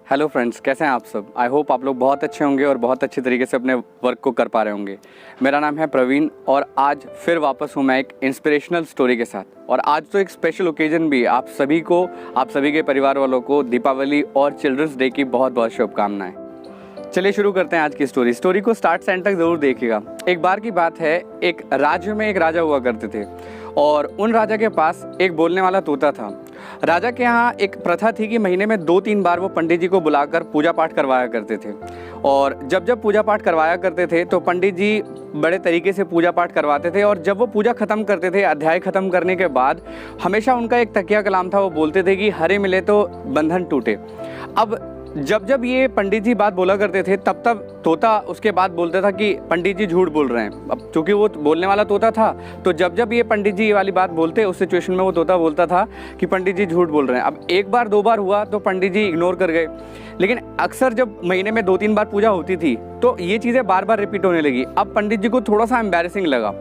Hello friends, कैसे हैं आप सब। आई होप आप लोग बहुत अच्छे होंगे और बहुत अच्छे तरीके से अपने वर्क को कर पा रहे होंगे। मेरा नाम है प्रवीण और आज फिर वापस हूँ मैं एक इंस्पिरेशनल स्टोरी के साथ। और आज तो एक स्पेशल ओकेजन भी। आप सभी के परिवार वालों को दीपावली और चिल्ड्रंस डे की बहुत बहुत शुभकामनाएं। चलिए शुरू करते हैं आज की स्टोरी को स्टार्ट से एंड तक ज़रूर देखिएगा। एक बार की बात है, एक राज्य में एक राजा हुआ करते थे और उन राजा के पास एक बोलने वाला तोता था। राजा के यहाँ एक प्रथा थी कि महीने में 2-3 बार वो पंडित जी को बुलाकर पूजा पाठ करवाया करते थे। और जब जब पूजा पाठ करवाया करते थे तो पंडित जी बड़े तरीके से पूजा पाठ करवाते थे। और जब वो पूजा ख़त्म करते थे, अध्याय ख़त्म करने के बाद हमेशा उनका एक तकिया कलाम था। वो बोलते थे कि हरे मिले तो बंधन टूटे। अब जब जब ये पंडित जी बात बोला करते थे तब तब तोता उसके बाद बोलता था कि पंडित जी झूठ बोल रहे हैं। अब चूंकि वो बोलने वाला तोता था तो जब जब ये पंडित जी ये वाली बात बोलते, उस सिचुएशन में वो तोता बोलता था कि पंडित जी झूठ बोल रहे हैं। अब एक बार 2 बार हुआ तो पंडित जी इग्नोर कर गए, लेकिन अक्सर जब महीने में 2-3 बार पूजा होती थी तो ये चीज़ें बार बार रिपीट होने लगी। अब पंडित जी को थोड़ा सा एम्बैरेसिंग लगा।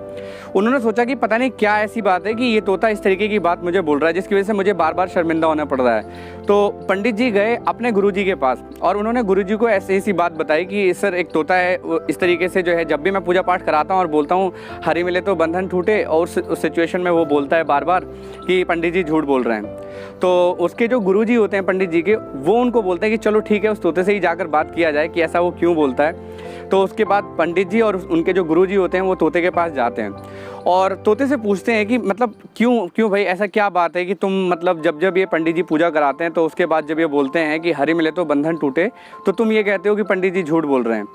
उन्होंने सोचा कि पता नहीं क्या ऐसी बात है कि ये तोता इस तरीके की बात मुझे बोल रहा है जिसकी वजह से मुझे बार बार शर्मिंदा होना पड़ रहा है। तो पंडित जी गए अपने गुरुजी के पास और उन्होंने गुरुजी को ऐसी बात बताई कि सर एक तोता है, इस तरीके से जो है जब भी मैं पूजा पाठ कराता हूँ और बोलता हूँ हरी मिले तो बंधन टूटे, और उस सिचुएशन में वो बोलता है बार बार कि पंडित जी झूठ बोल रहे हैं। तो उसके जो गुरुजी होते हैं पंडित जी के, वो उनको बोलते हैं कि चलो ठीक है, उस तोते से ही जाकर बात किया जाए कि ऐसा वो क्यों बोलता है। तो उसके बाद पंडित जी और उनके जो गुरुजी होते हैं वो तोते के पास जाते हैं और तोते से पूछते हैं कि मतलब क्यों भाई, ऐसा क्या बात है कि तुम मतलब जब जब ये पंडित जी पूजा कराते हैं तो उसके बाद जब ये बोलते हैं कि हरी मिले तो बंधन टूटे तो तुम ये कहते हो कि पंडित जी झूठ बोल रहे हैं।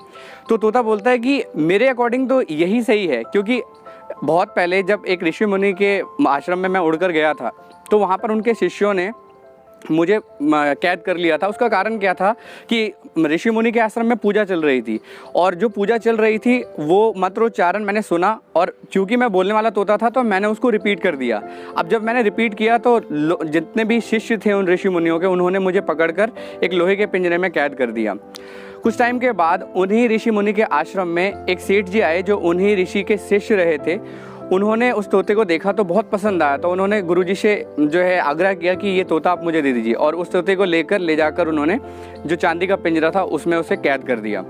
तो तोता बोलता है कि मेरे अकॉर्डिंग तो यही सही है, क्योंकि बहुत पहले जब एक ऋषि मुनि के आश्रम में मैं उड़कर गया था तो वहाँ पर उनके शिष्यों ने मुझे कैद कर लिया था। उसका कारण क्या था कि ऋषि मुनि के आश्रम में पूजा चल रही थी और जो पूजा चल रही थी वो मंत्रोच्चारण मैंने सुना और चूंकि मैं बोलने वाला तोता था तो मैंने उसको रिपीट कर दिया। अब जब मैंने रिपीट किया तो जितने भी शिष्य थे उन ऋषि मुनियों के, उन्होंने मुझे पकड़कर एक लोहे के पिंजरे में कैद कर दिया। कुछ टाइम के बाद उन्हीं ऋषि मुनि के आश्रम में एक सेठ जी आए जो उन्हीं ऋषि के शिष्य रहे थे। उन्होंने उस तोते को देखा तो बहुत पसंद आया, तो उन्होंने गुरुजी से जो है आग्रह किया कि ये तोता आप मुझे दे दीजिए। और उस तोते को ले जाकर उन्होंने जो चांदी का पिंजरा था उसमें उसे कैद कर दिया।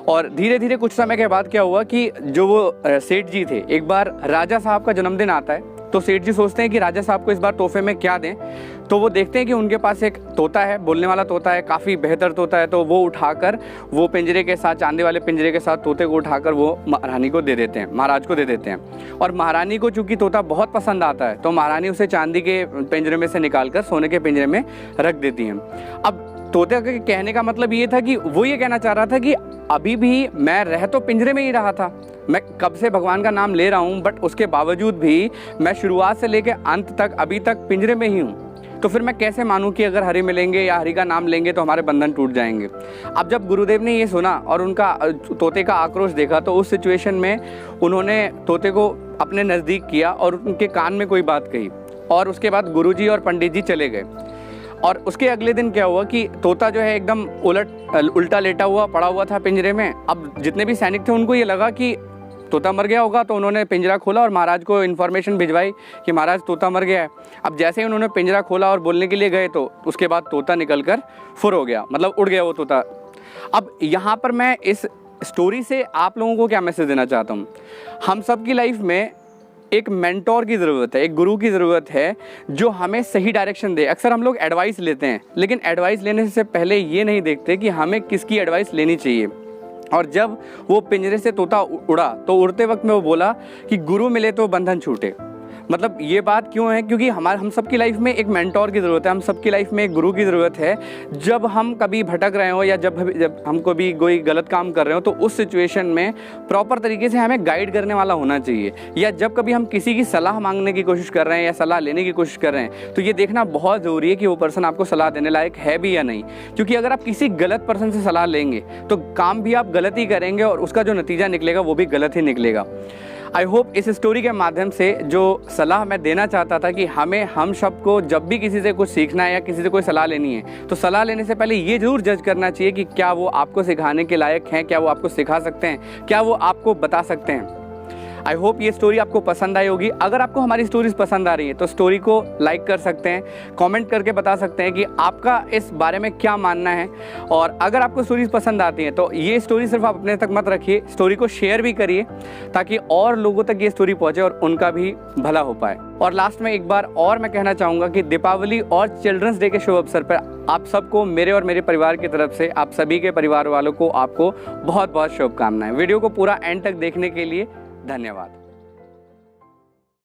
और धीरे धीरे कुछ समय के बाद क्या हुआ कि जो वो सेठ जी थे, एक बार राजा साहब का जन्मदिन आता है तो सेठ जी सोचते हैं कि राजा साहब को इस बार तोहफे में क्या दें। तो वो देखते हैं कि उनके पास एक तोता है, बोलने वाला तोता है, काफ़ी बेहतर तोता है। तो वो उठाकर वो पिंजरे के साथ, चांदी वाले पिंजरे के साथ तोते को उठाकर वो महारानी को दे देते हैं, महाराज को दे देते हैं। और महारानी को चूंकि तोता बहुत पसंद आता है तो महारानी उसे चांदी के पिंजरे में से निकालकर सोने के पिंजरे में रख देती हैं। अब तोते के कहने का मतलब ये था कि वो ये कहना चाह रहा था कि अभी भी मैं रह तो पिंजरे में ही रहा था, मैं कब से भगवान का नाम ले रहा हूँ, बट उसके बावजूद भी मैं शुरुआत से लेकर अंत तक अभी तक पिंजरे में ही हूँ। तो फिर मैं कैसे मानूं कि अगर हरि मिलेंगे या हरि का नाम लेंगे तो हमारे बंधन टूट जाएंगे। अब जब गुरुदेव ने ये सुना और उनका तोते का आक्रोश देखा तो उस सिचुएशन में उन्होंने तोते को अपने नज़दीक किया और उनके कान में कोई बात कही। और उसके बाद गुरुजी और पंडित जी चले गए। और उसके अगले दिन क्या हुआ कि तोता जो है एकदम उल्टा लेटा हुआ पड़ा हुआ था पिंजरे में। अब जितने भी सैनिक थे उनको ये लगा कि तोता मर गया होगा, तो उन्होंने पिंजरा खोला और महाराज को इन्फॉर्मेशन भिजवाई कि महाराज तोता मर गया है। अब जैसे ही उन्होंने पिंजरा खोला और बोलने के लिए गए तो उसके बाद तोता निकलकर फुर हो गया, मतलब उड़ गया वो तोता। अब यहाँ पर मैं इस स्टोरी से आप लोगों को क्या मैसेज देना चाहता हूँ, हम सब की लाइफ में एक मेंटोर की ज़रूरत है, एक गुरु की ज़रूरत है जो हमें सही डायरेक्शन दे। अक्सर हम लोग एडवाइस लेते हैं लेकिन एडवाइस लेने से पहले ये नहीं देखते कि हमें किसकी एडवाइस लेनी चाहिए। और जब वो पिंजरे से तोता उड़ा तो उड़ते वक्त में वो बोला कि गुरु मिले तो बंधन छूटे। मतलब ये बात क्यों है, क्योंकि हम सब की लाइफ में एक मेंटोर की ज़रूरत है, हम सब की लाइफ में एक गुरु की ज़रूरत है। जब हम कभी भटक रहे हो या जब हम कभी कोई गलत काम कर रहे हो तो उस सिचुएशन में प्रॉपर तरीके से हमें गाइड करने वाला होना चाहिए। या जब कभी हम किसी की सलाह मांगने की कोशिश कर रहे हैं या सलाह लेने की कोशिश कर रहे हैं तो ये देखना बहुत ज़रूरी है कि वो पर्सन आपको सलाह देने लायक है भी या नहीं। क्योंकि अगर आप किसी गलत पर्सन से सलाह लेंगे तो काम भी आप गलत ही करेंगे और उसका जो नतीजा निकलेगा वो भी गलत ही निकलेगा। आई होप इस स्टोरी के माध्यम से जो सलाह मैं देना चाहता था कि हम सबको जब भी किसी से कुछ सीखना है या किसी से कोई सलाह लेनी है तो सलाह लेने से पहले ये ज़रूर जज करना चाहिए कि क्या वो आपको सिखाने के लायक हैं, क्या वो आपको सिखा सकते हैं, क्या वो आपको बता सकते हैं। आई होप ये स्टोरी आपको पसंद आई होगी। अगर आपको हमारी स्टोरीज पसंद आ रही है तो स्टोरी को लाइक कर सकते हैं, कमेंट करके बता सकते हैं कि आपका इस बारे में क्या मानना है। और अगर आपको स्टोरीज पसंद आती हैं तो ये स्टोरी सिर्फ आप अपने तक मत रखिए, स्टोरी को शेयर भी करिए ताकि और लोगों तक ये स्टोरी पहुंचे और उनका भी भला हो पाए। और लास्ट में एक बार और मैं कहना चाहूँगा कि दीपावली और चिल्ड्रंस डे के शुभ अवसर पर आप सबको मेरे और मेरे परिवार की तरफ से, आप सभी के परिवार वालों को, आपको बहुत बहुत शुभकामनाएं। वीडियो को पूरा एंड तक देखने के लिए धन्यवाद।